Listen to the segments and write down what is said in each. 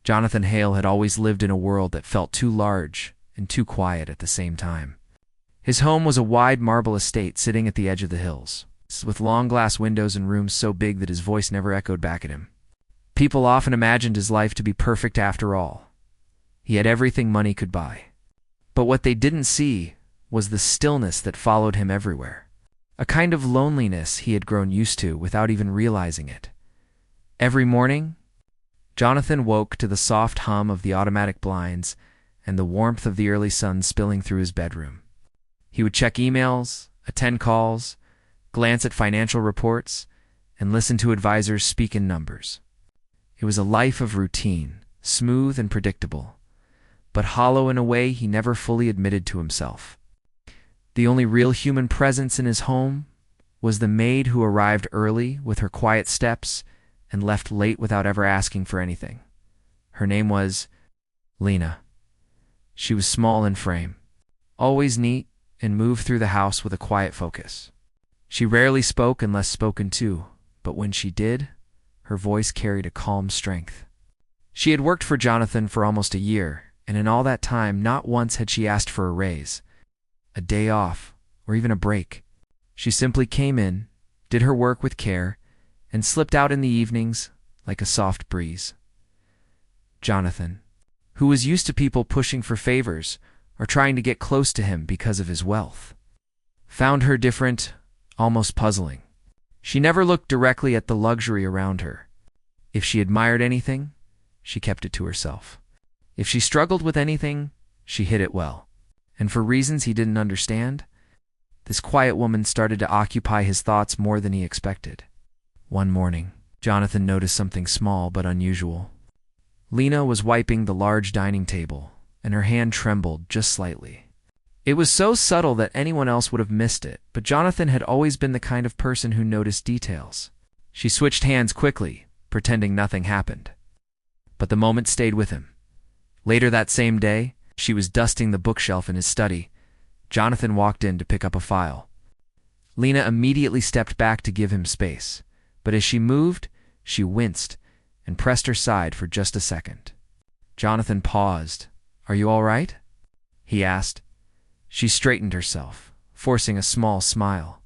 Jonathan Hale had always lived in a world that felt too large and too quiet at the same time. His home was a wide marble estate sitting at the edge of the hills, with long glass windows and rooms so big that his voice never echoed back at him. People often imagined his life to be perfect after all. He had everything money could buy. But what they didn't see was the stillness that followed him everywhere. A kind of loneliness he had grown used to without even realizing it. Every morning, Jonathan woke to the soft hum of the automatic blinds and the warmth of the early sun spilling through his bedroom. He would check emails, attend calls, glance at financial reports, and listen to advisors speak in numbers. It was a life of routine, smooth and predictable, but hollow in a way he never fully admitted to himself. The only real human presence in his home was the maid who arrived early with her quiet steps and left late without ever asking for anything. Her name was Lena. She was small in frame, always neat, and moved through the house with a quiet focus. She rarely spoke unless spoken to, but when she did, her voice carried a calm strength. She had worked for Jonathan for almost a year, and in all that time not once had she asked for a raise, a day off, or even a break. She simply came in, did her work with care, and slipped out in the evenings like a soft breeze. Jonathan, who was used to people pushing for favors or trying to get close to him because of his wealth, found her different, almost puzzling. She never looked directly at the luxury around her. If she admired anything, she kept it to herself. If she struggled with anything, she hid it well. And for reasons he didn't understand, this quiet woman started to occupy his thoughts more than he expected. One morning, Jonathan noticed something small but unusual. Lena was wiping the large dining table, and her hand trembled just slightly. It was so subtle that anyone else would have missed it, but Jonathan had always been the kind of person who noticed details. She switched hands quickly, pretending nothing happened. But the moment stayed with him. Later that same day, she was dusting the bookshelf in his study. Jonathan walked in to pick up a file. Lena immediately stepped back to give him space, but as she moved, she winced and pressed her side for just a second. Jonathan paused. "Are you all right?" he asked. She straightened herself, forcing a small smile.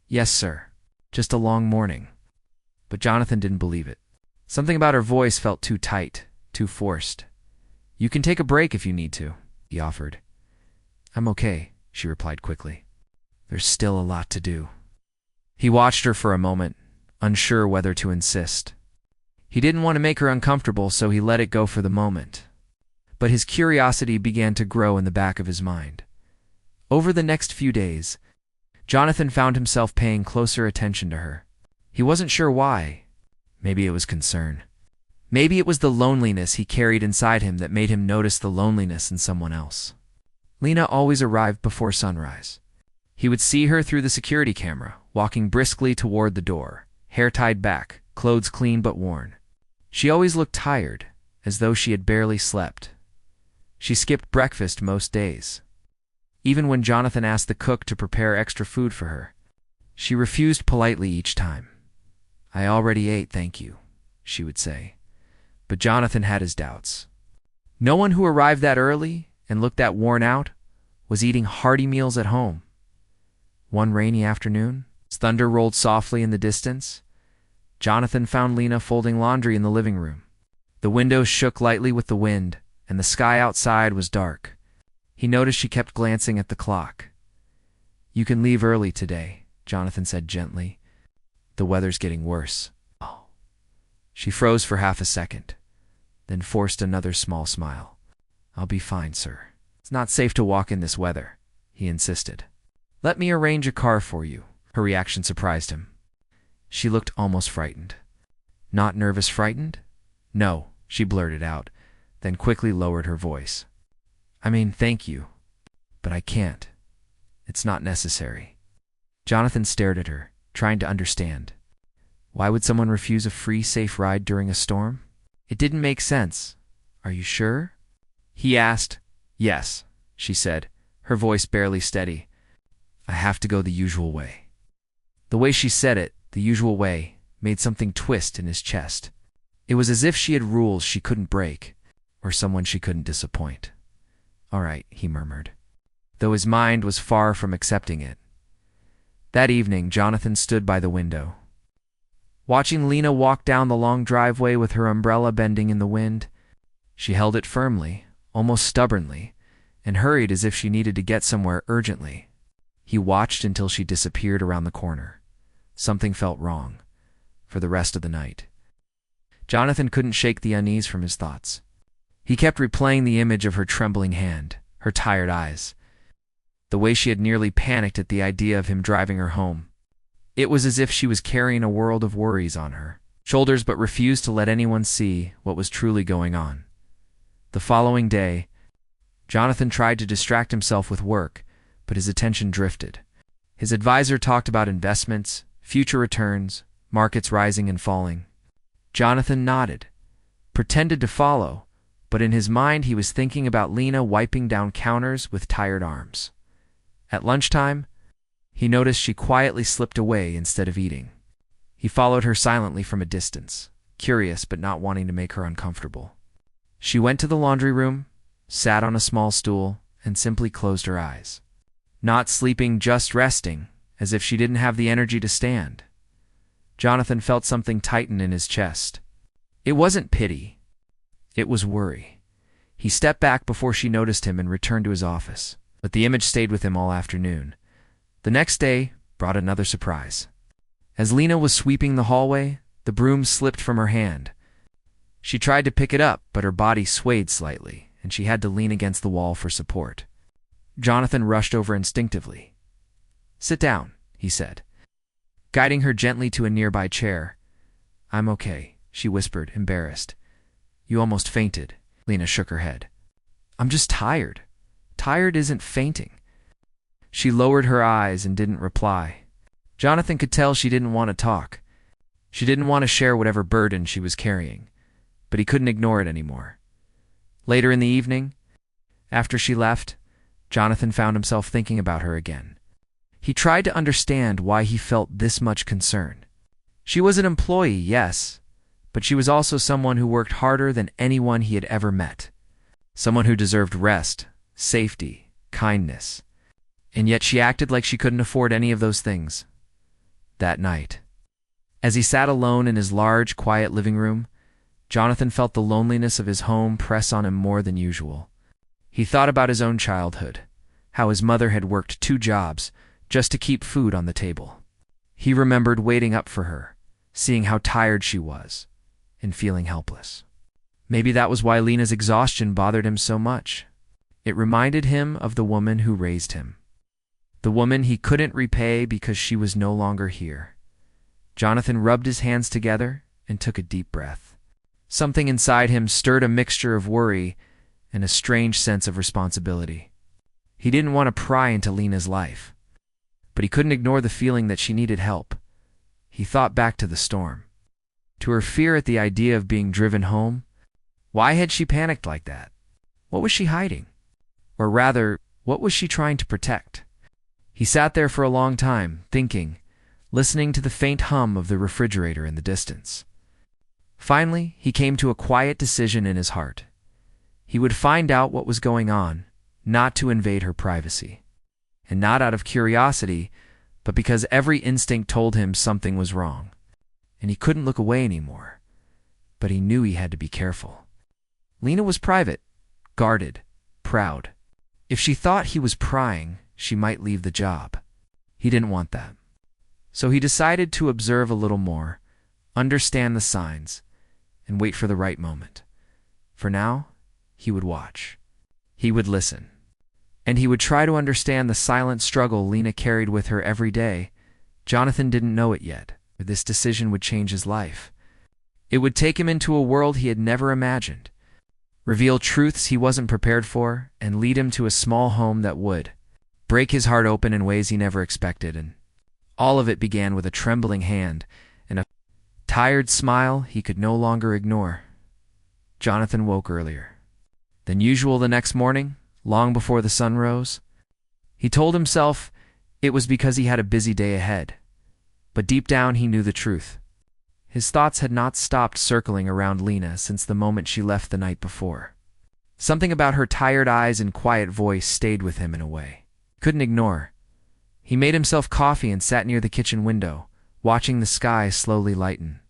"Yes, sir. Just a long morning." But Jonathan didn't believe it. Something about her voice felt too tight, too forced. "You can take a break if you need to," he offered. "I'm okay," she replied quickly. "There's still a lot to do." He watched her for a moment, unsure whether to insist. He didn't want to make her uncomfortable, so he let it go for the moment. But his curiosity began to grow in the back of his mind. Over the next few days, Jonathan found himself paying closer attention to her. He wasn't sure why. Maybe it was concern. Maybe it was the loneliness he carried inside him that made him notice the loneliness in someone else. Lena always arrived before sunrise. He would see her through the security camera, walking briskly toward the door, hair tied back, clothes clean but worn. She always looked tired, as though she had barely slept. She skipped breakfast most days. Even when Jonathan asked the cook to prepare extra food for her, she refused politely each time. "I already ate, thank you," she would say. But Jonathan had his doubts. No one who arrived that early and looked that worn out was eating hearty meals at home. One rainy afternoon, as thunder rolled softly in the distance, Jonathan found Lena folding laundry in the living room. The windows shook lightly with the wind, and the sky outside was dark. He noticed she kept glancing at the clock. "You can leave early today," Jonathan said gently. "The weather's getting worse." Oh. She froze for half a second, then forced another small smile. "I'll be fine, sir." "It's not safe to walk in this weather," he insisted. "Let me arrange a car for you." Her reaction surprised him. She looked almost frightened. "Not nervous frightened?" "No," she blurted out, then quickly lowered her voice. "I mean, thank you, but I can't. It's not necessary." Jonathan stared at her, trying to understand. Why would someone refuse a free, safe ride during a storm? It didn't make sense. "Are you sure?" he asked. "Yes," she said, her voice barely steady. "I have to go the usual way." The way she said it, the usual way, made something twist in his chest. It was as if she had rules she couldn't break, or someone she couldn't disappoint. "All right," he murmured, though his mind was far from accepting it. That evening, Jonathan stood by the window, watching Lena walk down the long driveway with her umbrella bending in the wind. She held it firmly, almost stubbornly, and hurried as if she needed to get somewhere urgently. He watched until she disappeared around the corner. Something felt wrong. For the rest of the night, Jonathan couldn't shake the unease from his thoughts. He kept replaying the image of her trembling hand, her tired eyes, the way she had nearly panicked at the idea of him driving her home. It was as if she was carrying a world of worries on her shoulders but refused to let anyone see what was truly going on. The following day, Jonathan tried to distract himself with work, but his attention drifted. His advisor talked about investments, future returns, markets rising and falling. Jonathan nodded, pretended to follow, but in his mind he was thinking about Lena wiping down counters with tired arms. At lunchtime, he noticed she quietly slipped away instead of eating. He followed her silently from a distance, curious but not wanting to make her uncomfortable. She went to the laundry room, sat on a small stool, and simply closed her eyes. Not sleeping, just resting, as if she didn't have the energy to stand. Jonathan felt something tighten in his chest. It wasn't pity. It was worry. He stepped back before she noticed him and returned to his office, but the image stayed with him all afternoon. The next day brought another surprise. As Lena was sweeping the hallway, the broom slipped from her hand. She tried to pick it up, but her body swayed slightly, and she had to lean against the wall for support. Jonathan rushed over instinctively. "Sit down," he said, guiding her gently to a nearby chair. "I'm okay," she whispered, embarrassed. "You almost fainted." Lena shook her head. "I'm just tired." "Tired isn't fainting." She lowered her eyes and didn't reply. Jonathan could tell she didn't want to talk. She didn't want to share whatever burden she was carrying, but he couldn't ignore it anymore. Later in the evening, after she left, Jonathan found himself thinking about her again. He tried to understand why he felt this much concern. She was an employee, yes, but she was also someone who worked harder than anyone he had ever met. Someone who deserved rest, safety, kindness. And yet she acted like she couldn't afford any of those things. That night, as he sat alone in his large, quiet living room, Jonathan felt the loneliness of his home press on him more than usual. He thought about his own childhood, how his mother had worked 2 jobs just to keep food on the table. He remembered waiting up for her, seeing how tired she was, and feeling helpless. Maybe that was why Lena's exhaustion bothered him so much. It reminded him of the woman who raised him. The woman he couldn't repay because she was no longer here. Jonathan rubbed his hands together and took a deep breath. Something inside him stirred a mixture of worry and a strange sense of responsibility. He didn't want to pry into Lena's life, but he couldn't ignore the feeling that she needed help. He thought back to the storm, to her fear at the idea of being driven home. Why had she panicked like that? What was she hiding? Or rather, what was she trying to protect? He sat there for a long time, thinking, listening to the faint hum of the refrigerator in the distance. Finally, he came to a quiet decision in his heart. He would find out what was going on, not to invade her privacy. And not out of curiosity, but because every instinct told him something was wrong. And he couldn't look away anymore. But he knew he had to be careful. Lena was private, guarded, proud. If she thought he was prying, she might leave the job. He didn't want that. So he decided to observe a little more, understand the signs, and wait for the right moment. For now, he would watch. He would listen. And he would try to understand the silent struggle Lena carried with her every day. Jonathan didn't know it yet, but this decision would change his life. It would take him into a world he had never imagined, reveal truths he wasn't prepared for, and lead him to a small home that would break his heart open in ways he never expected. And all of it began with a trembling hand and a tired smile he could no longer ignore. Jonathan woke earlier than usual the next morning, long before the sun rose. He told himself it was because he had a busy day ahead, but deep down he knew the truth. His thoughts had not stopped circling around Lena since the moment she left the night before. Something about her tired eyes and quiet voice stayed with him in a way he couldn't ignore. He made himself coffee and sat near the kitchen window, watching the sky slowly lighten.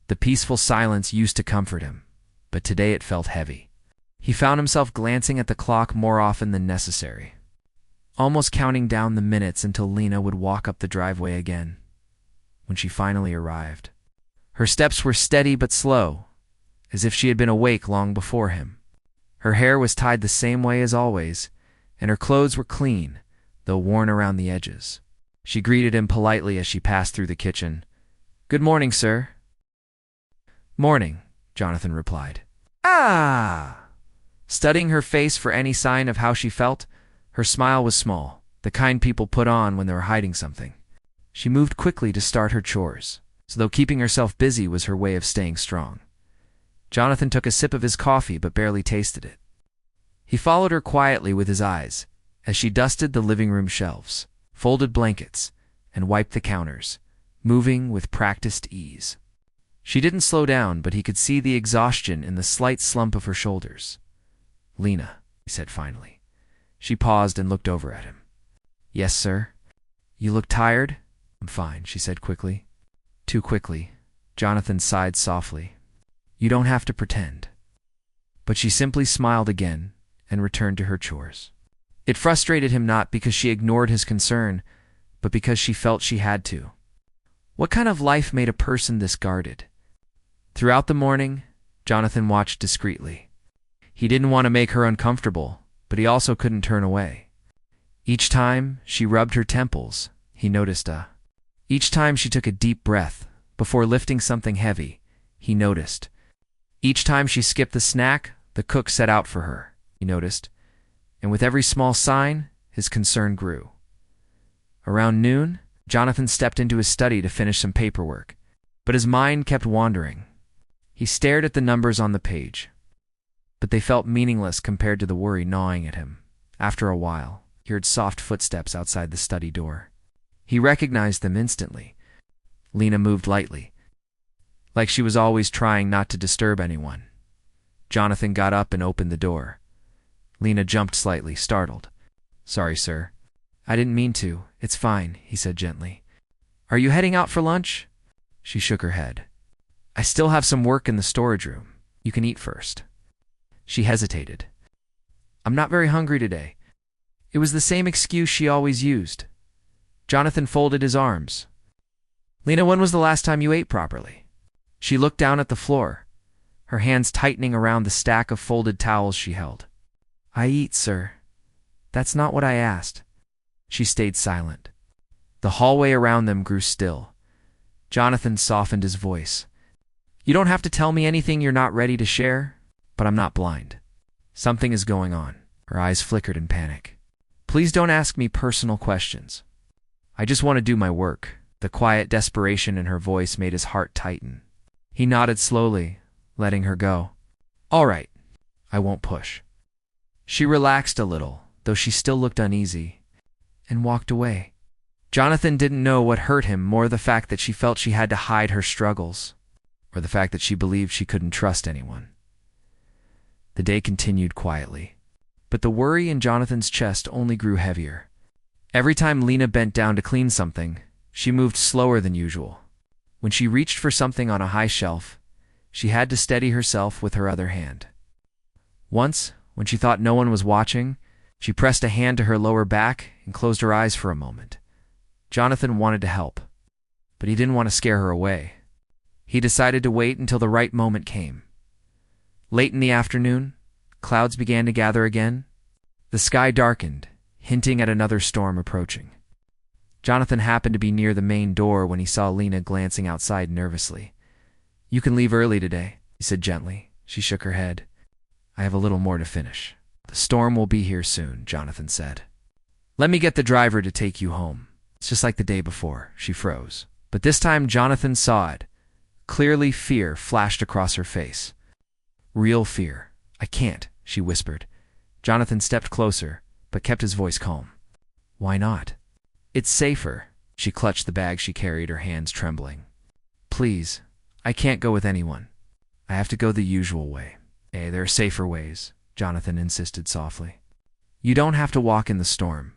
The peaceful silence used to comfort him, but today it felt heavy. He found himself glancing at the clock more often than necessary, almost counting down the minutes until Lena would walk up the driveway again. When she finally arrived, her steps were steady but slow, as if she had been awake long before him. Her hair was tied the same way as always, and her clothes were clean, though worn around the edges. She greeted him politely as she passed through the kitchen. "Good morning, sir." "Morning," Jonathan replied. "Ah!" Studying her face for any sign of how she felt, her smile was small, the kind people put on when they were hiding something. She moved quickly to start her chores, as though keeping herself busy was her way of staying strong. Jonathan took a sip of his coffee but barely tasted it. He followed her quietly with his eyes as she dusted the living room shelves, folded blankets, and wiped the counters, moving with practiced ease. She didn't slow down, but he could see the exhaustion in the slight slump of her shoulders. "Lena," he said finally. She paused and looked over at him. "Yes, sir." "You look tired?" "I'm fine," she said quickly. Too quickly. Jonathan sighed softly. "You don't have to pretend." But she simply smiled again and returned to her chores. It frustrated him not because she ignored his concern, but because she felt she had to. What kind of life made a person this guarded? Throughout the morning, Jonathan watched discreetly. He didn't want to make her uncomfortable, but he also couldn't turn away. Each time she rubbed her temples, he noticed Each time she took a deep breath before lifting something heavy, he noticed. Each time she skipped the snack the cook set out for her, he noticed. And with every small sign, his concern grew. Around noon, Jonathan stepped into his study to finish some paperwork, but his mind kept wandering. He stared at the numbers on the page, but they felt meaningless compared to the worry gnawing at him. After a while, he heard soft footsteps outside the study door. He recognized them instantly. Lena moved lightly, like she was always trying not to disturb anyone. Jonathan got up and opened the door. Lena jumped slightly, startled. "Sorry, sir. I didn't mean to. It's fine," he said gently. "Are you heading out for lunch?" She shook her head. "I still have some work in the storage room. You can eat first." She hesitated. "I'm not very hungry today." It was the same excuse she always used. Jonathan folded his arms. "Lena, when was the last time you ate properly?" She looked down at the floor, her hands tightening around the stack of folded towels she held. "I eat, sir. That's not what I asked." She stayed silent. The hallway around them grew still. Jonathan softened his voice. "You don't have to tell me anything you're not ready to share, but I'm not blind. Something is going on." Her eyes flickered in panic. "Please don't ask me personal questions. I just want to do my work." The quiet desperation in her voice made his heart tighten. He nodded slowly, letting her go. "All right. I won't push." She relaxed a little, though she still looked uneasy, and walked away. Jonathan didn't know what hurt him more, the fact that she felt she had to hide her struggles, or the fact that she believed she couldn't trust anyone. The day continued quietly, but the worry in Jonathan's chest only grew heavier. Every time Lena bent down to clean something, she moved slower than usual. When she reached for something on a high shelf, she had to steady herself with her other hand. Once, when she thought no one was watching, she pressed a hand to her lower back and closed her eyes for a moment. Jonathan wanted to help, but he didn't want to scare her away. He decided to wait until the right moment came. Late in the afternoon, clouds began to gather again. The sky darkened, hinting at another storm approaching. Jonathan happened to be near the main door when he saw Lena glancing outside nervously. "You can leave early today," he said gently. She shook her head. "I have a little more to finish." "The storm will be here soon," Jonathan said. "Let me get the driver to take you home." It's just like the day before. She froze. But this time Jonathan saw it. Clearly, fear flashed across her face. Real fear. "I can't," she whispered. Jonathan stepped closer, but kept his voice calm. "Why not?" "It's safer." She clutched the bag she carried, her hands trembling. "Please, I can't go with anyone. I have to go the usual way." "Hey, there are safer ways." Jonathan insisted softly. You don't have to walk in the storm.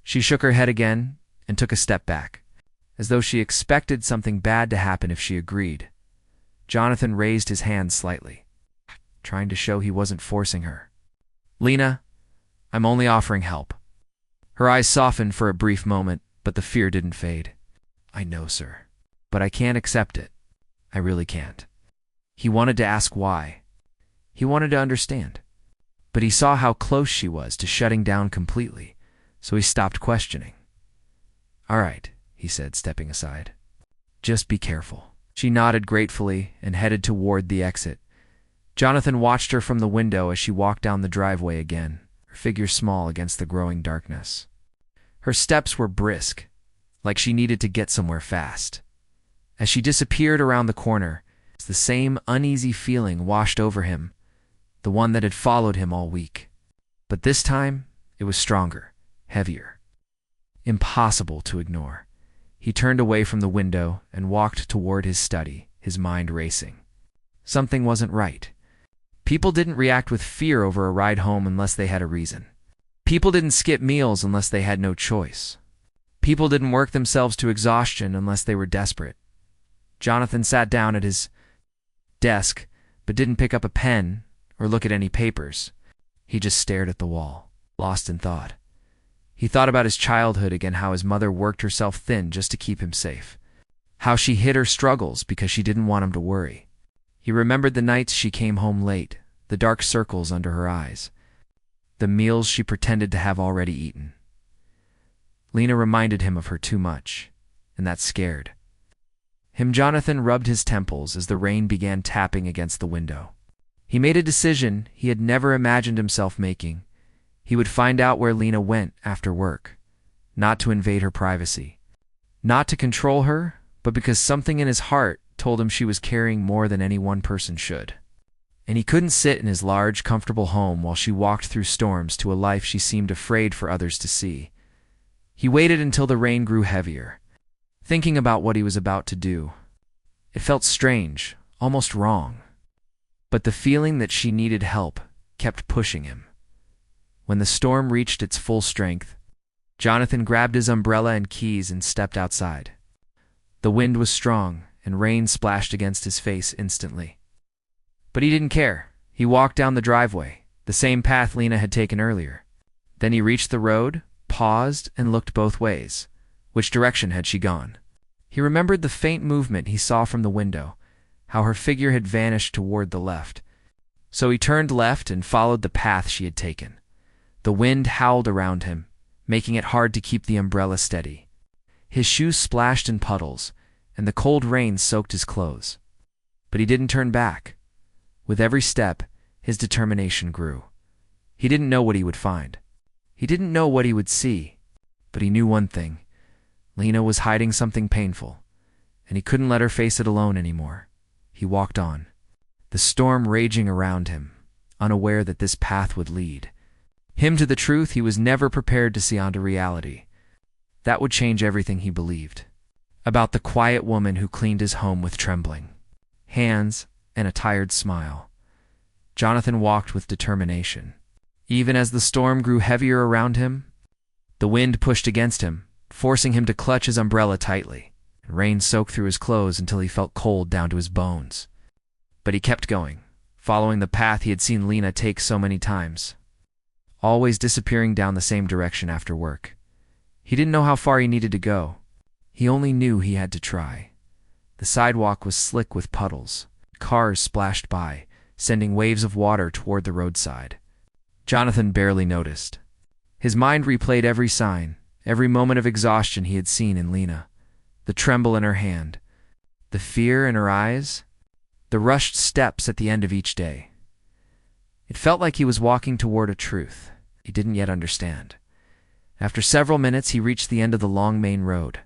She shook her head again and took a step back, as though she expected something bad to happen if she agreed. Jonathan raised his hand slightly, trying to show he wasn't forcing her. Lena, I'm only offering help. Her eyes softened for a brief moment, but the fear didn't fade. I know, sir, but I can't accept it. I really can't. He wanted to ask why. He wanted to understand. But he saw how close she was to shutting down completely, so he stopped questioning. All right, he said, stepping aside. Just be careful. She nodded gratefully and headed toward the exit. Jonathan watched her from the window as she walked down the driveway again, her figure small against the growing darkness. Her steps were brisk, like she needed to get somewhere fast. As she disappeared around the corner, the same uneasy feeling washed over him, the one that had followed him all week. But this time, it was stronger, heavier. Impossible to ignore. He turned away from the window and walked toward his study, his mind racing. Something wasn't right. People didn't react with fear over a ride home unless they had a reason. People didn't skip meals unless they had no choice. People didn't work themselves to exhaustion unless they were desperate. Jonathan sat down at his desk, but didn't pick up a pen or look at any papers. He just stared at the wall, lost in thought. He thought about his childhood again, how his mother worked herself thin just to keep him safe. How she hid her struggles because she didn't want him to worry. He remembered the nights she came home late, the dark circles under her eyes, the meals she pretended to have already eaten. Lena reminded him of her too much, and that scared him. Jonathan rubbed his temples as the rain began tapping against the window. He made a decision he had never imagined himself making. He would find out where Lena went after work, not to invade her privacy, not to control her, but because something in his heart told him she was carrying more than any one person should. And he couldn't sit in his large, comfortable home while she walked through storms to a life she seemed afraid for others to see. He waited until the rain grew heavier, thinking about what he was about to do. It felt strange, almost wrong. But the feeling that she needed help kept pushing him. When the storm reached its full strength, Jonathan grabbed his umbrella and keys and stepped outside. The wind was strong, and rain splashed against his face instantly. But he didn't care. He walked down the driveway, the same path Lena had taken earlier. Then he reached the road, paused, and looked both ways. Which direction had she gone? He remembered the faint movement he saw from the window, how her figure had vanished toward the left. So he turned left and followed the path she had taken. The wind howled around him, making it hard to keep the umbrella steady. His shoes splashed in puddles, and the cold rain soaked his clothes. But he didn't turn back. With every step, his determination grew. He didn't know what he would find. He didn't know what he would see, but he knew one thing. Lena was hiding something painful, and he couldn't let her face it alone anymore. He walked on, the storm raging around him, unaware that this path would lead him to the truth he was never prepared to see onto reality. That would change everything he believed about the quiet woman who cleaned his home with trembling hands and a tired smile. Jonathan walked with determination. Even as the storm grew heavier around him, the wind pushed against him, forcing him to clutch his umbrella tightly. Rain soaked through his clothes until he felt cold down to his bones. But he kept going, following the path he had seen Lena take so many times, always disappearing down the same direction after work. He didn't know how far he needed to go. He only knew he had to try. The sidewalk was slick with puddles. Cars splashed by, sending waves of water toward the roadside. Jonathan barely noticed. His mind replayed every sign, every moment of exhaustion he had seen in Lena. The tremble in her hand, the fear in her eyes, the rushed steps at the end of each day. It felt like he was walking toward a truth he didn't yet understand. After several minutes, he reached the end of the long main road.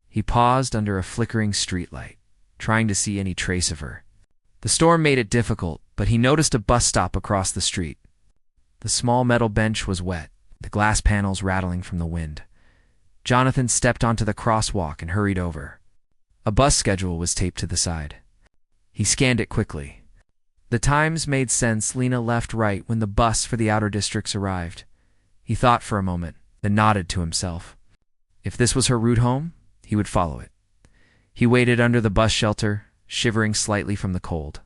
He paused under a flickering streetlight, trying to see any trace of her. The storm made it difficult, but he noticed a bus stop across the street. The small metal bench was wet, the glass panels rattling from the wind. Jonathan stepped onto the crosswalk and hurried over. A bus schedule was taped to the side. He scanned it quickly. The times made sense. Lena left right when the bus for the outer districts arrived. He thought for a moment, then nodded to himself. If this was her route home, he would follow it. He waited under the bus shelter, shivering slightly from the cold.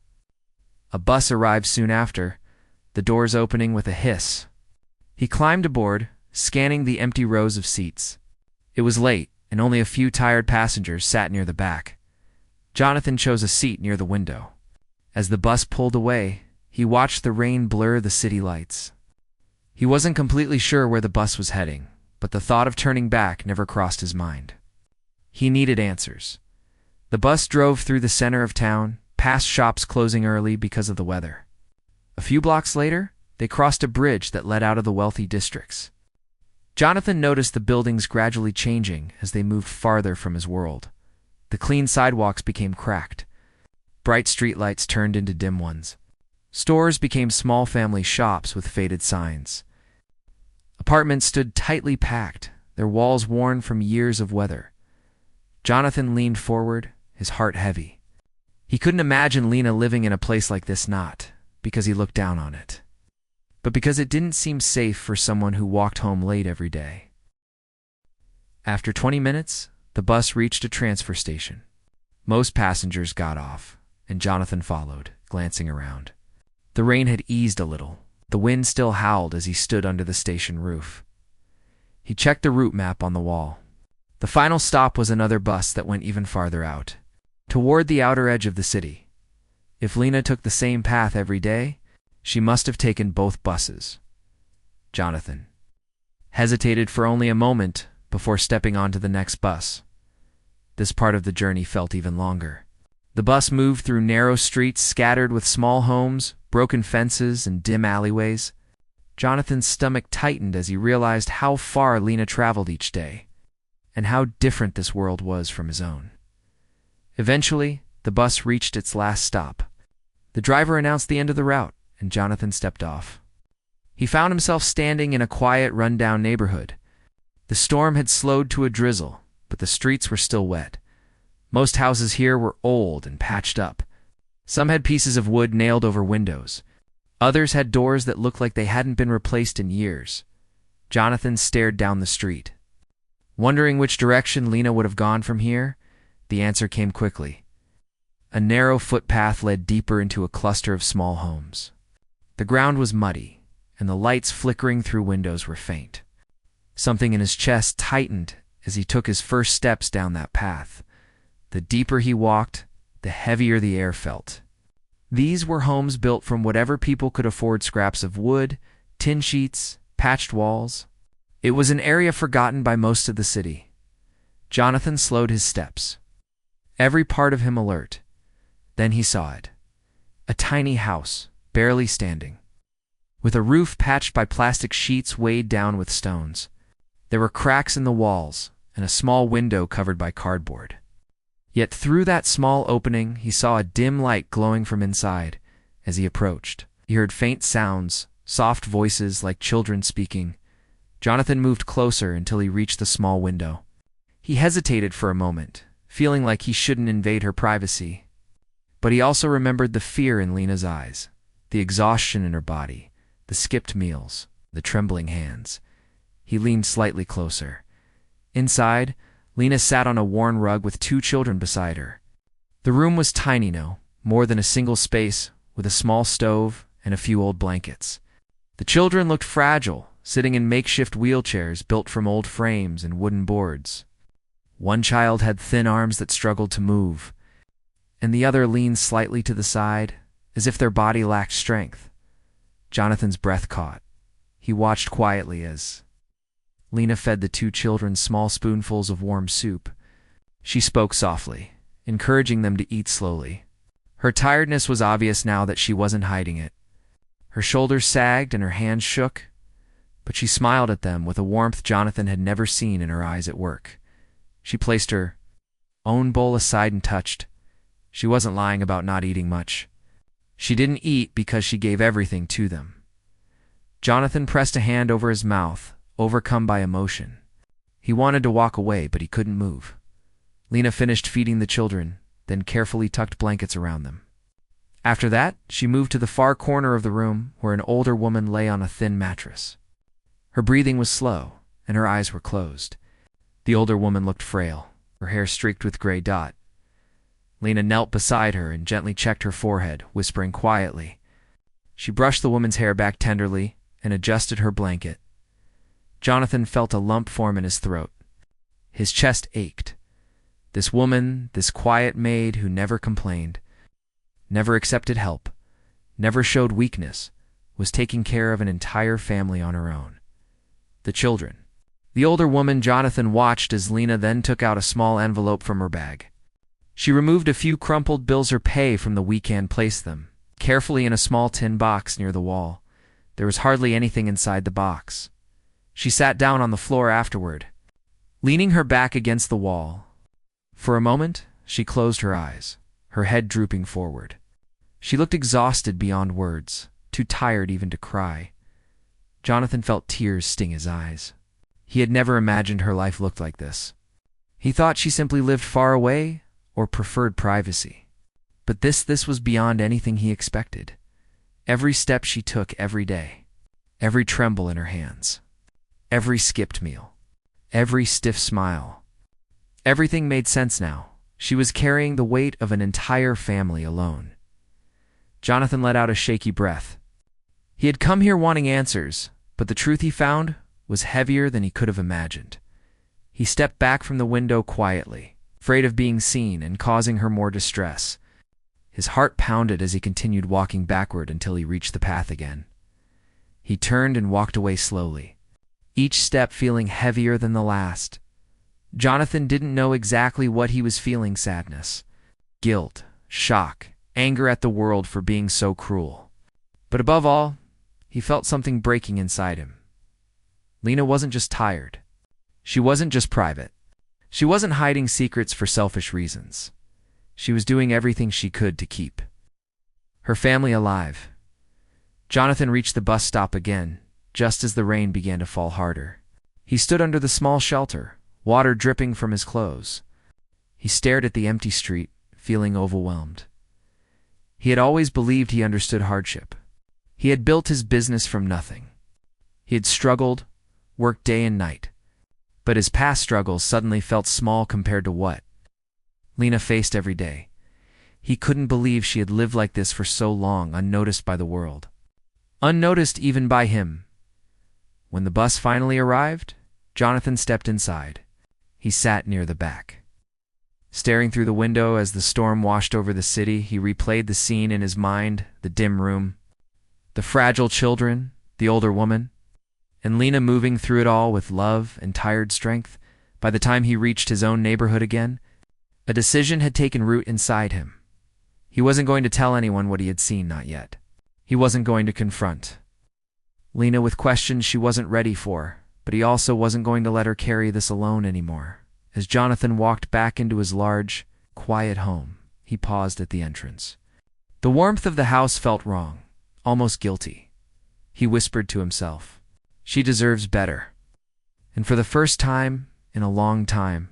A bus arrived soon after, the doors opening with a hiss. He climbed aboard, scanning the empty rows of seats. It was late, and only a few tired passengers sat near the back. Jonathan chose a seat near the window. As the bus pulled away, he watched the rain blur the city lights. He wasn't completely sure where the bus was heading, but the thought of turning back never crossed his mind. He needed answers. The bus drove through the center of town, past shops closing early because of the weather. A few blocks later, they crossed a bridge that led out of the wealthy districts. Jonathan noticed the buildings gradually changing as they moved farther from his world. The clean sidewalks became cracked. Bright streetlights turned into dim ones. Stores became small family shops with faded signs. Apartments stood tightly packed, their walls worn from years of weather. Jonathan leaned forward, his heart heavy. He couldn't imagine Lena living in a place like this, not because he looked down on it, but because it didn't seem safe for someone who walked home late every day. After 20 minutes, the bus reached a transfer station. Most passengers got off, and Jonathan followed, glancing around. The rain had eased a little. The wind still howled as he stood under the station roof. He checked the route map on the wall. The final stop was another bus that went even farther out, toward the outer edge of the city. If Lena took the same path every day, she must have taken both buses. Jonathan hesitated for only a moment before stepping onto the next bus. This part of the journey felt even longer. The bus moved through narrow streets scattered with small homes, broken fences, and dim alleyways. Jonathan's stomach tightened as he realized how far Lena traveled each day, and how different this world was from his own. Eventually, the bus reached its last stop. The driver announced the end of the route, and Jonathan stepped off. He found himself standing in a quiet, run-down neighborhood. The storm had slowed to a drizzle, but the streets were still wet. Most houses here were old and patched up. Some had pieces of wood nailed over windows. Others had doors that looked like they hadn't been replaced in years. Jonathan stared down the street. Wondering which direction Lena would have gone from here, the answer came quickly. A narrow footpath led deeper into a cluster of small homes. The ground was muddy, and the lights flickering through windows were faint. Something in his chest tightened as he took his first steps down that path. The deeper he walked, the heavier the air felt. These were homes built from whatever people could afford: scraps of wood, tin sheets, patched walls. It was an area forgotten by most of the city. Jonathan slowed his steps, every part of him alert. Then he saw it. A tiny house, barely standing, with a roof patched by plastic sheets weighed down with stones. There were cracks in the walls, and a small window covered by cardboard. Yet through that small opening, he saw a dim light glowing from inside. As he approached, he heard faint sounds, soft voices like children speaking. Jonathan moved closer until he reached the small window. He hesitated for a moment, feeling like he shouldn't invade her privacy. But he also remembered the fear in Lena's eyes, the exhaustion in her body, the skipped meals, the trembling hands. He leaned slightly closer. Inside, Lena sat on a worn rug with two children beside her. The room was tiny, no more than a single space, with a small stove and a few old blankets. The children looked fragile, sitting in makeshift wheelchairs built from old frames and wooden boards. One child had thin arms that struggled to move, and the other leaned slightly to the side, as if their body lacked strength. Jonathan's breath caught. He watched quietly as Lena fed the two children small spoonfuls of warm soup. She spoke softly, encouraging them to eat slowly. Her tiredness was obvious now that she wasn't hiding it. Her shoulders sagged and her hands shook, but she smiled at them with a warmth Jonathan had never seen in her eyes at work. She placed her own bowl aside and touched. She wasn't lying about not eating much. She didn't eat because she gave everything to them. Jonathan pressed a hand over his mouth, overcome by emotion. He wanted to walk away, but he couldn't move. Lena finished feeding the children, then carefully tucked blankets around them. After that, she moved to the far corner of the room where an older woman lay on a thin mattress. Her breathing was slow, and her eyes were closed. The older woman looked frail, her hair streaked with gray dot. Lena knelt beside her and gently checked her forehead, whispering quietly. She brushed the woman's hair back tenderly and adjusted her blanket. Jonathan felt a lump form in his throat. His chest ached. This woman, this quiet maid who never complained, never accepted help, never showed weakness, was taking care of an entire family on her own. The children. The older woman, Jonathan, watched as Lena then took out a small envelope from her bag. She removed a few crumpled bills or pay from the week and placed them carefully in a small tin box near the wall. There was hardly anything inside the box. She sat down on the floor afterward, leaning her back against the wall. For a moment, she closed her eyes, her head drooping forward. She looked exhausted beyond words, too tired even to cry. Jonathan felt tears sting his eyes. He had never imagined her life looked like this. He thought she simply lived far away or preferred privacy. But this was beyond anything he expected. Every step she took every day, every tremble in her hands, every skipped meal, every stiff smile. Everything made sense now. She was carrying the weight of an entire family alone. Jonathan let out a shaky breath. He had come here wanting answers, but the truth he found was heavier than he could have imagined. He stepped back from the window quietly, afraid of being seen and causing her more distress. His heart pounded as he continued walking backward until he reached the path again. He turned and walked away slowly, each step feeling heavier than the last. Jonathan didn't know exactly what he was feeling: sadness, guilt, shock, anger at the world for being so cruel. But above all, he felt something breaking inside him. Lena wasn't just tired. She wasn't just private. She wasn't hiding secrets for selfish reasons. She was doing everything she could to keep her family alive. Jonathan reached the bus stop again, just as the rain began to fall harder. He stood under the small shelter, water dripping from his clothes. He stared at the empty street, feeling overwhelmed. He had always believed he understood hardship. He had built his business from nothing. He had struggled, worked day and night. But his past struggles suddenly felt small compared to what Lena faced every day. He couldn't believe she had lived like this for so long, unnoticed by the world. Unnoticed even by him. When the bus finally arrived, Jonathan stepped inside. He sat near the back. Staring through the window as the storm washed over the city, he replayed the scene in his mind: the dim room, the fragile children, the older woman, and Lena moving through it all with love and tired strength. By the time he reached his own neighborhood again, a decision had taken root inside him. He wasn't going to tell anyone what he had seen, not yet. He wasn't going to confront Lena with questions she wasn't ready for, but he also wasn't going to let her carry this alone anymore. As Jonathan walked back into his large, quiet home, he paused at the entrance. The warmth of the house felt wrong, almost guilty. He whispered to himself, "She deserves better." And for the first time in a long time,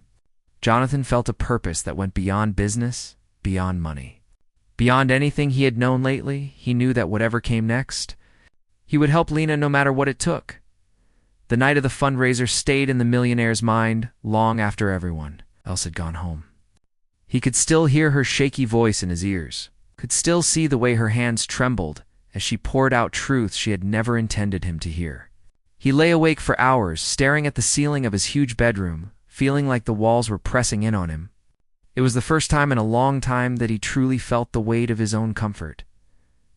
Jonathan felt a purpose that went beyond business, beyond money. Beyond anything he had known lately, he knew that whatever came next, he would help Lena no matter what it took. The night of the fundraiser stayed in the millionaire's mind long after everyone else had gone home. He could still hear her shaky voice in his ears, could still see the way her hands trembled as she poured out truths she had never intended him to hear. He lay awake for hours, staring at the ceiling of his huge bedroom, feeling like the walls were pressing in on him. It was the first time in a long time that he truly felt the weight of his own comfort.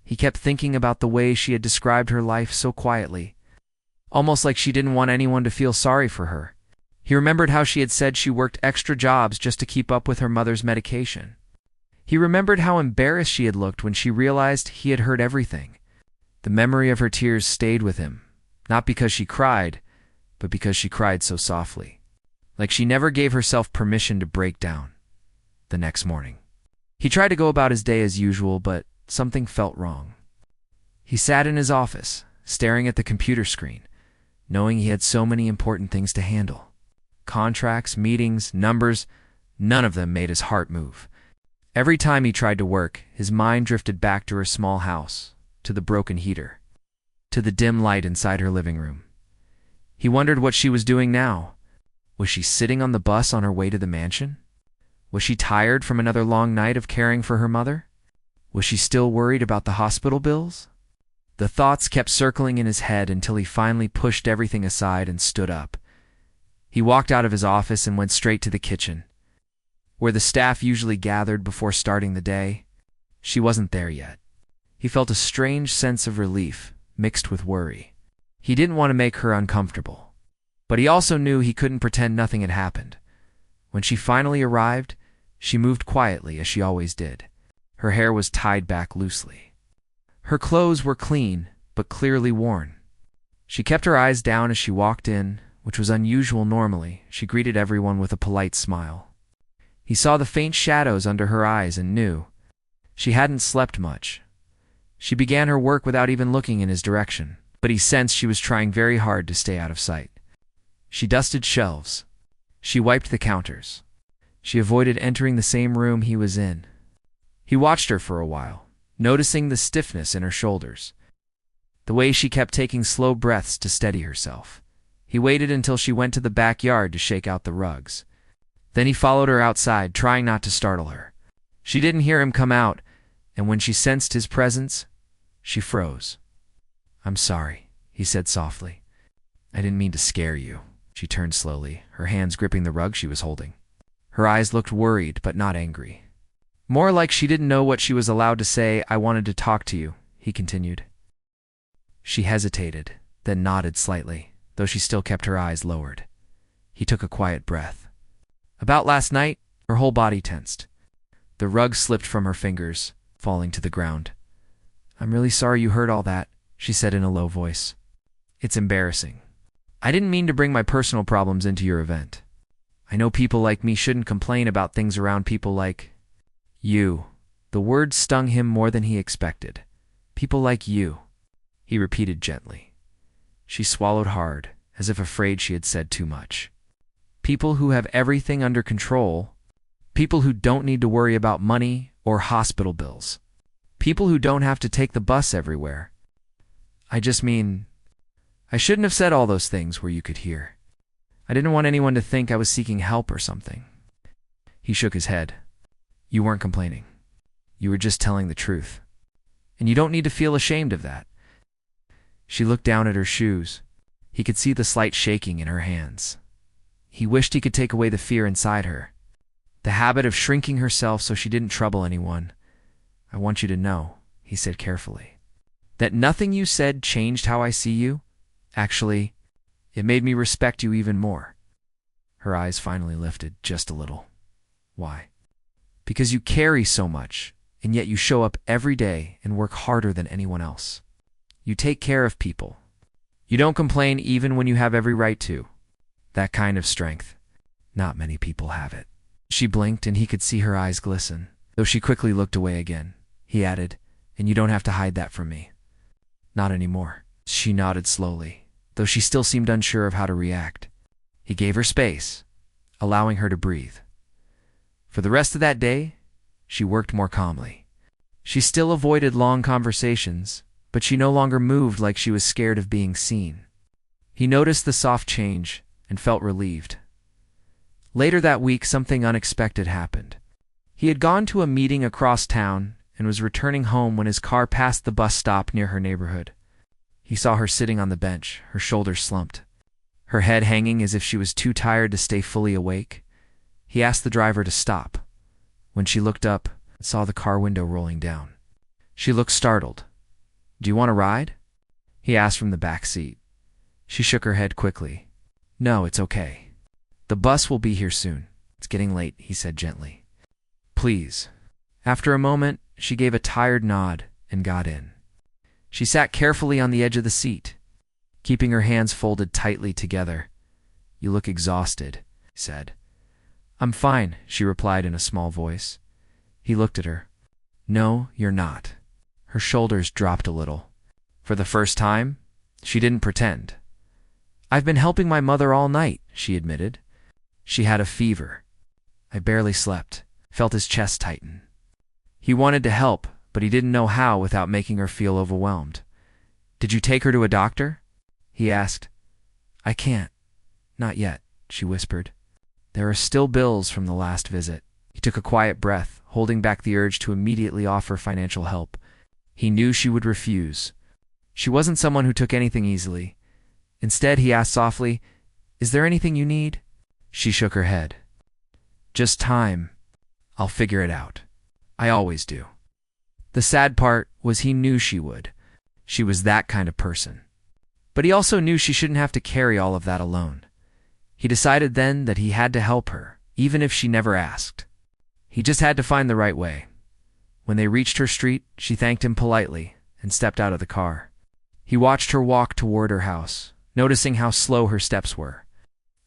He kept thinking about the way she had described her life so quietly, almost like she didn't want anyone to feel sorry for her. He remembered how she had said she worked extra jobs just to keep up with her mother's medication. He remembered how embarrassed she had looked when she realized he had heard everything. The memory of her tears stayed with him, not because she cried, but because she cried so softly, like she never gave herself permission to break down. The next morning, he tried to go about his day as usual, but something felt wrong. He sat in his office, staring at the computer screen, knowing he had so many important things to handle. Contracts, meetings, numbers, none of them made his heart move. Every time he tried to work, his mind drifted back to her small house, to the broken heater, to the dim light inside her living room. He wondered what she was doing now. Was she sitting on the bus on her way to the mansion? Was she tired from another long night of caring for her mother? Was she still worried about the hospital bills? The thoughts kept circling in his head until he finally pushed everything aside and stood up. He walked out of his office and went straight to the kitchen, where the staff usually gathered before starting the day. She wasn't there yet. He felt a strange sense of relief, mixed with worry. He didn't want to make her uncomfortable, but he also knew he couldn't pretend nothing had happened. When she finally arrived, she moved quietly, as she always did. Her hair was tied back loosely. Her clothes were clean, but clearly worn. She kept her eyes down as she walked in, which was unusual normally. She greeted everyone with a polite smile. He saw the faint shadows under her eyes and knew she hadn't slept much. She began her work without even looking in his direction, but he sensed she was trying very hard to stay out of sight. She dusted shelves. She wiped the counters. She avoided entering the same room he was in. He watched her for a while, noticing the stiffness in her shoulders, the way she kept taking slow breaths to steady herself. He waited until she went to the backyard to shake out the rugs. Then he followed her outside, trying not to startle her. She didn't hear him come out, and when she sensed his presence, she froze. "I'm sorry," he said softly. "I didn't mean to scare you." She turned slowly, her hands gripping the rug she was holding. Her eyes looked worried, but not angry. More like she didn't know what she was allowed to say. "I wanted to talk to you," he continued. She hesitated, then nodded slightly, though she still kept her eyes lowered. He took a quiet breath. "About last night?" Her whole body tensed. The rug slipped from her fingers, falling to the ground. "I'm really sorry you heard all that," she said in a low voice. "It's embarrassing. I didn't mean to bring my personal problems into your event. I know people like me shouldn't complain about things around people like you." The word stung him more than he expected. "People like you," he repeated gently. She swallowed hard, as if afraid she had said too much. "People who have everything under control. People who don't need to worry about money or hospital bills. People who don't have to take the bus everywhere. I just mean, I shouldn't have said all those things where you could hear. I didn't want anyone to think I was seeking help or something." He shook his head. "You weren't complaining. You were just telling the truth. And you don't need to feel ashamed of that." She looked down at her shoes. He could see the slight shaking in her hands. He wished he could take away the fear inside her, the habit of shrinking herself so she didn't trouble anyone. "I want you to know," he said carefully, "that nothing you said changed how I see you. Actually, it made me respect you even more." Her eyes finally lifted, just a little. "Why?" "Because you carry so much, and yet you show up every day and work harder than anyone else. You take care of people. You don't complain even when you have every right to. That kind of strength. Not many people have it." She blinked, and he could see her eyes glisten, though she quickly looked away again. He added, "And you don't have to hide that from me. Not anymore." She nodded slowly, though she still seemed unsure of how to react. He gave her space, allowing her to breathe. For the rest of that day, she worked more calmly. She still avoided long conversations, but she no longer moved like she was scared of being seen. He noticed the soft change and felt relieved. Later that week, something unexpected happened. He had gone to a meeting across town and was returning home when his car passed the bus stop near her neighborhood. He saw her sitting on the bench, her shoulders slumped, her head hanging as if she was too tired to stay fully awake. He asked the driver to stop. When she looked up and saw the car window rolling down, she looked startled. "Do you want a ride?" he asked from the back seat. She shook her head quickly. "No, it's okay. The bus will be here soon. It's getting late," he said gently. "Please." After a moment, she gave a tired nod and got in. She sat carefully on the edge of the seat, keeping her hands folded tightly together. "You look exhausted," he said. "I'm fine," she replied in a small voice. He looked at her. "No, you're not." Her shoulders dropped a little. For the first time, she didn't pretend. "I've been helping my mother all night," she admitted. "She had a fever. I barely slept." Felt his chest tighten. He wanted to help, but he didn't know how without making her feel overwhelmed. "Did you take her to a doctor?" he asked. "I can't. Not yet," she whispered. "There are still bills from the last visit." He took a quiet breath, holding back the urge to immediately offer financial help. He knew she would refuse. She wasn't someone who took anything easily. Instead, he asked softly, "Is there anything you need?" She shook her head. "Just time. I'll figure it out. I always do." The sad part was he knew she would. She was that kind of person. But he also knew she shouldn't have to carry all of that alone. He decided then that he had to help her, even if she never asked. He just had to find the right way. When they reached her street, she thanked him politely and stepped out of the car. He watched her walk toward her house, noticing how slow her steps were.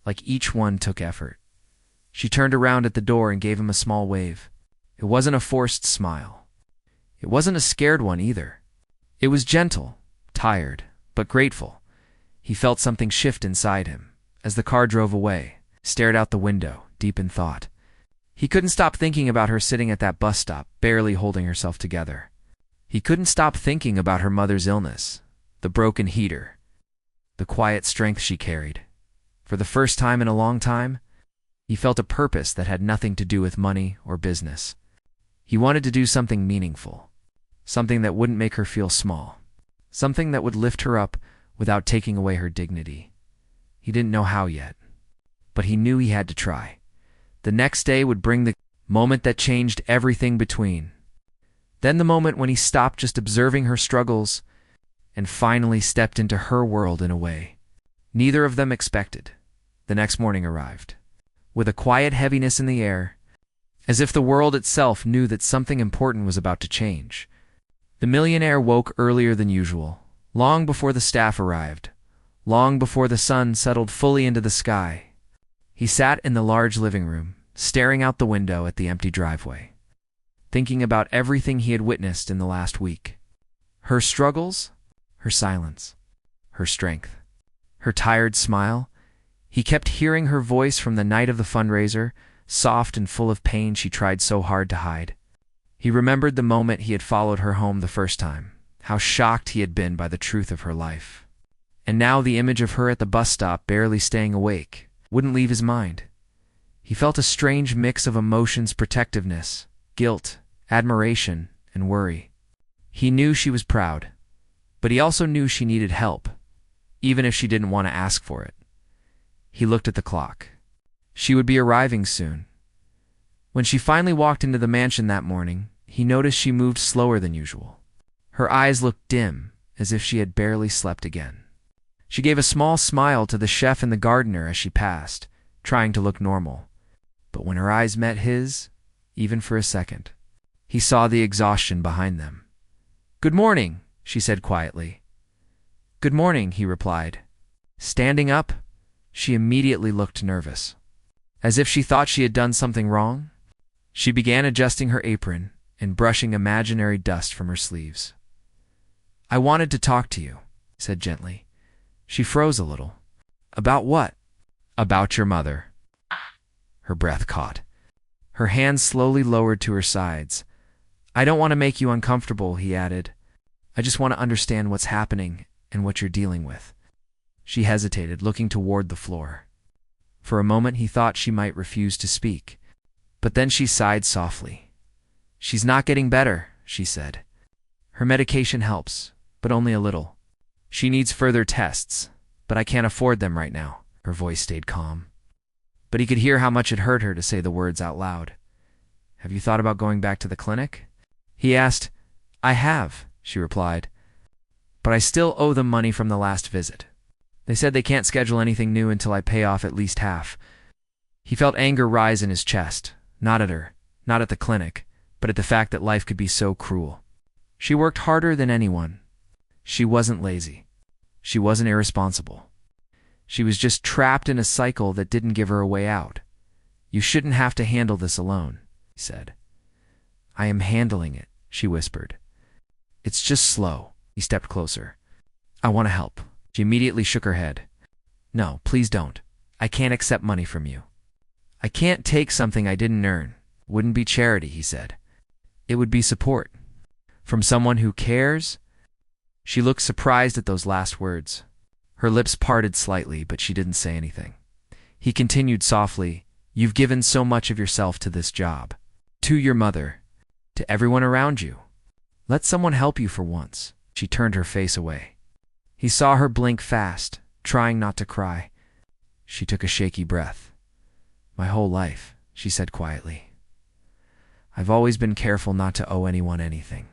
Like each one took effort. She turned around at the door and gave him a small wave. It wasn't a forced smile. It wasn't a scared one either. It was gentle, tired, but grateful. He felt something shift inside him as the car drove away, stared out the window, deep in thought. He couldn't stop thinking about her sitting at that bus stop, barely holding herself together. He couldn't stop thinking about her mother's illness, the broken heater, the quiet strength she carried. For the first time in a long time, he felt a purpose that had nothing to do with money or business. He wanted to do something meaningful, something that wouldn't make her feel small, something that would lift her up without taking away her dignity. He didn't know how yet, but he knew he had to try. The next day would bring the moment that changed everything between. Then the moment when he stopped just observing her struggles and finally stepped into her world in a way neither of them expected. The next morning arrived, with a quiet heaviness in the air, as if the world itself knew that something important was about to change. The millionaire woke earlier than usual, long before the staff arrived, long before the sun settled fully into the sky. He sat in the large living room, staring out the window at the empty driveway, thinking about everything he had witnessed in the last week. Her struggles, her silence, her strength, her tired smile. He kept hearing her voice from the night of the fundraiser, soft and full of pain she tried so hard to hide. He remembered the moment he had followed her home the first time, how shocked he had been by the truth of her life. And now the image of her at the bus stop, barely staying awake, wouldn't leave his mind. He felt a strange mix of emotions: protectiveness, guilt, admiration, and worry. He knew she was proud, but he also knew she needed help, even if she didn't want to ask for it. He looked at the clock. She would be arriving soon. When she finally walked into the mansion that morning, he noticed she moved slower than usual. Her eyes looked dim, as if she had barely slept again. She gave a small smile to the chef and the gardener as she passed, trying to look normal. But when her eyes met his, even for a second, he saw the exhaustion behind them. "Good morning," she said quietly. "Good morning," he replied. Standing up, she immediately looked nervous, as if she thought she had done something wrong. She began adjusting her apron and brushing imaginary dust from her sleeves. "I wanted to talk to you," he said gently. She froze a little. "About what?" "About your mother." Her breath caught. Her hands slowly lowered to her sides. "I don't want to make you uncomfortable," he added. "I just want to understand what's happening and what you're dealing with." She hesitated, looking toward the floor. For a moment he thought she might refuse to speak, but then she sighed softly. "She's not getting better," she said. "Her medication helps, but only a little. She needs further tests, but I can't afford them right now." Her voice stayed calm, but he could hear how much it hurt her to say the words out loud. "Have you thought about going back to the clinic?" he asked. "I have," she replied, "but I still owe them money from the last visit. They said they can't schedule anything new until I pay off at least half." He felt anger rise in his chest, not at her, not at the clinic, but at the fact that life could be so cruel. She worked harder than anyone. She wasn't lazy. She wasn't irresponsible. She was just trapped in a cycle that didn't give her a way out. "You shouldn't have to handle this alone," he said. "I am handling it," she whispered. "It's just slow." He stepped closer. "I want to help." She immediately shook her head. "No, please don't. I can't accept money from you." "I can't take something I didn't earn. Wouldn't be charity," he said. It would be support. From someone who cares? She looked surprised at those last words. Her lips parted slightly, but she didn't say anything. He continued softly, "You've given so much of yourself to this job. To your mother. To everyone around you. Let someone help you for once." She turned her face away. He saw her blink fast, trying not to cry. She took a shaky breath. "My whole life," she said quietly. "I've always been careful not to owe anyone anything.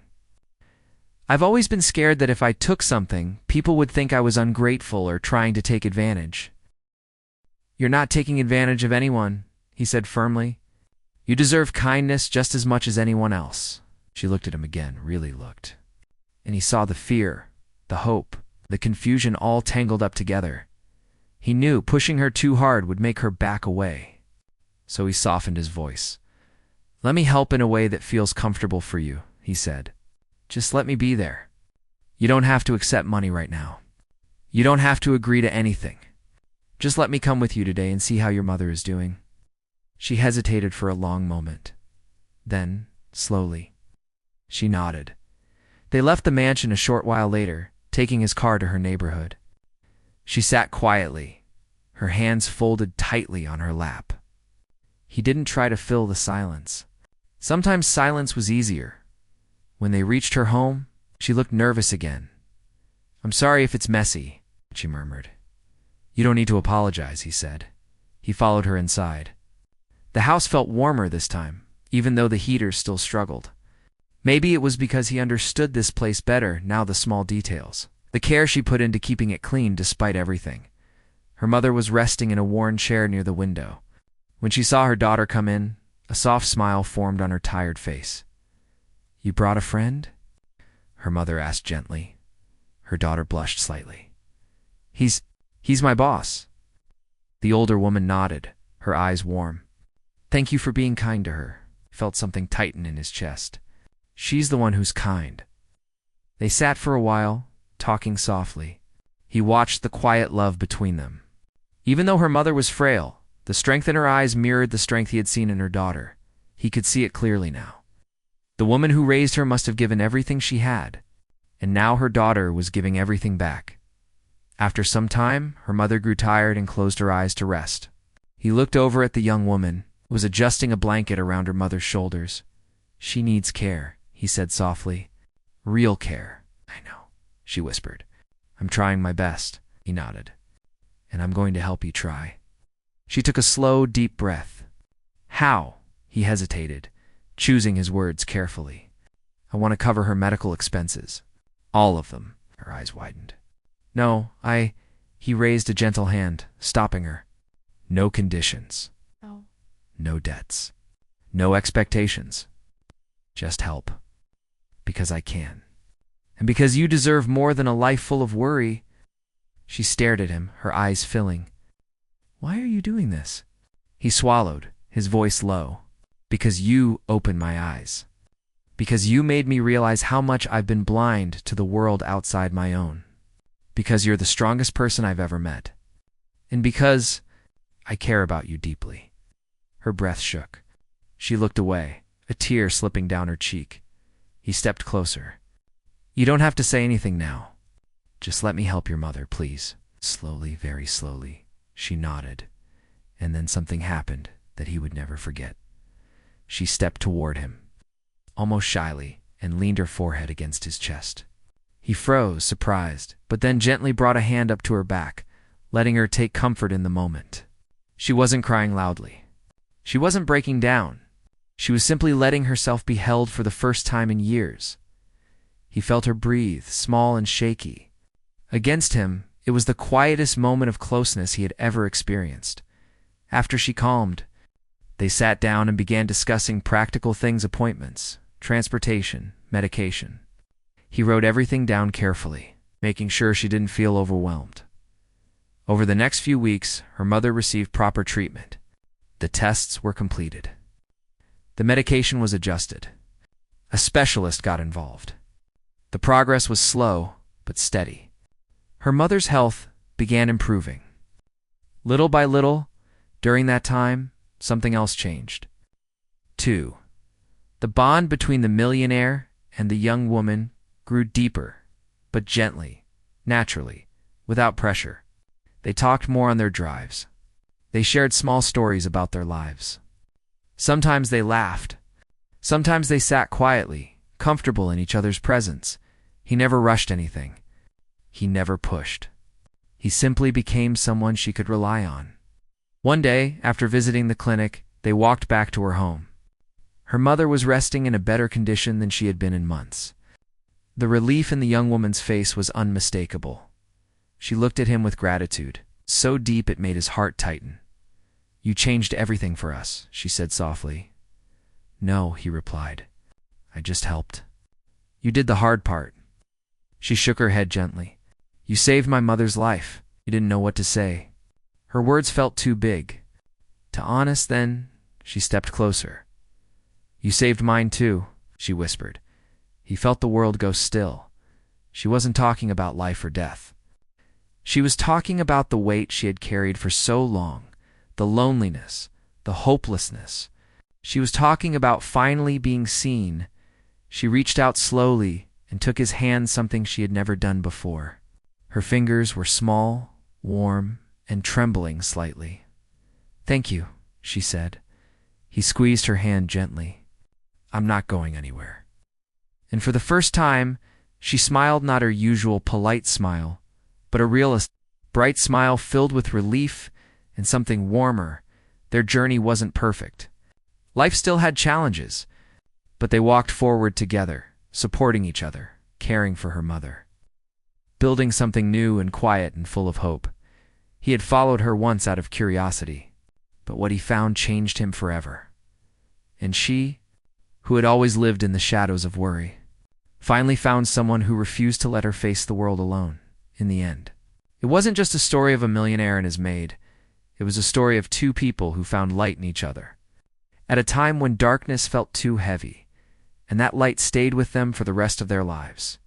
I've always been scared that if I took something, people would think I was ungrateful or trying to take advantage." "You're not taking advantage of anyone," he said firmly. "You deserve kindness just as much as anyone else." She looked at him again, really looked. And he saw the fear, the hope, the confusion all tangled up together. He knew pushing her too hard would make her back away. So he softened his voice. "Let me help in a way that feels comfortable for you," he said. "Just let me be there. You don't have to accept money right now. You don't have to agree to anything. Just let me come with you today and see how your mother is doing." She hesitated for a long moment. Then, slowly, she nodded. They left the mansion a short while later, taking his car to her neighborhood. She sat quietly, her hands folded tightly on her lap. He didn't try to fill the silence. Sometimes silence was easier. When they reached her home, she looked nervous again. "I'm sorry if it's messy," she murmured. "You don't need to apologize," he said. He followed her inside. The house felt warmer this time, even though the heater still struggled. Maybe it was because he understood this place better now, the small details. The care she put into keeping it clean despite everything. Her mother was resting in a worn chair near the window. When she saw her daughter come in, a soft smile formed on her tired face. "You brought a friend?" her mother asked gently. Her daughter blushed slightly. He's my boss." The older woman nodded, her eyes warm. "Thank you for being kind to her." He felt something tighten in his chest. "She's the one who's kind." They sat for a while, talking softly. He watched the quiet love between them. Even though her mother was frail, the strength in her eyes mirrored the strength he had seen in her daughter. He could see it clearly now. The woman who raised her must have given everything she had, and now her daughter was giving everything back. After some time, her mother grew tired and closed her eyes to rest. He looked over at the young woman, who was adjusting a blanket around her mother's shoulders. "She needs care," he said softly. "Real care." "I know," she whispered. "I'm trying my best," he nodded. "And I'm going to help you try." She took a slow, deep breath. "How?" He hesitated, choosing his words carefully. "I want to cover her medical expenses. All of them." Her eyes widened. "No, He raised a gentle hand, stopping her. "No conditions. No. No debts. No expectations. Just help. Because I can. And because you deserve more than a life full of worry." She stared at him, her eyes filling. "Why are you doing this?" He swallowed, his voice low. "Because you opened my eyes. Because you made me realize how much I've been blind to the world outside my own. Because you're the strongest person I've ever met. And because I care about you deeply." Her breath shook. She looked away, a tear slipping down her cheek. He stepped closer. "You don't have to say anything now. Just let me help your mother, please." Slowly, very slowly, she nodded. And then something happened that he would never forget. She stepped toward him, almost shyly, and leaned her forehead against his chest. He froze, surprised, but then gently brought a hand up to her back, letting her take comfort in the moment. She wasn't crying loudly. She wasn't breaking down. She was simply letting herself be held for the first time in years. He felt her breathe, small and shaky. Against him, it was the quietest moment of closeness he had ever experienced. After she calmed, they sat down and began discussing practical things: appointments, transportation, medication. He wrote everything down carefully, making sure she didn't feel overwhelmed. Over the next few weeks, her mother received proper treatment. The tests were completed. The medication was adjusted. A specialist got involved. The progress was slow, but steady. Her mother's health began improving. Little by little, during that time, something else changed. 2. The bond between the millionaire and the young woman grew deeper, but gently, naturally, without pressure. They talked more on their drives. They shared small stories about their lives. Sometimes they laughed. Sometimes they sat quietly, comfortable in each other's presence. He never rushed anything. He never pushed. He simply became someone she could rely on. One day, after visiting the clinic, they walked back to her home. Her mother was resting in a better condition than she had been in months. The relief in the young woman's face was unmistakable. She looked at him with gratitude, so deep it made his heart tighten. "You changed everything for us," she said softly. "No," he replied. "I just helped." "You did the hard part." She shook her head gently. "You saved my mother's life." You didn't know what to say. Her words felt too big. "To honest, then," she stepped closer. "You saved mine too," she whispered. He felt the world go still. She wasn't talking about life or death. She was talking about the weight she had carried for so long, the loneliness, the hopelessness. She was talking about finally being seen. She reached out slowly and took his hand, something she had never done before. Her fingers were small, warm, and trembling slightly. "Thank you," she said. He squeezed her hand gently. "I'm not going anywhere." And for the first time, she smiled, not her usual polite smile, but a real, bright smile filled with relief and something warmer. Their journey wasn't perfect. Life still had challenges, but they walked forward together, supporting each other, caring for her mother, building something new and quiet and full of hope. He had followed her once out of curiosity, but what he found changed him forever. And she, who had always lived in the shadows of worry, finally found someone who refused to let her face the world alone, in the end. It wasn't just a story of a millionaire and his maid. It was a story of two people who found light in each other, at a time when darkness felt too heavy, and that light stayed with them for the rest of their lives.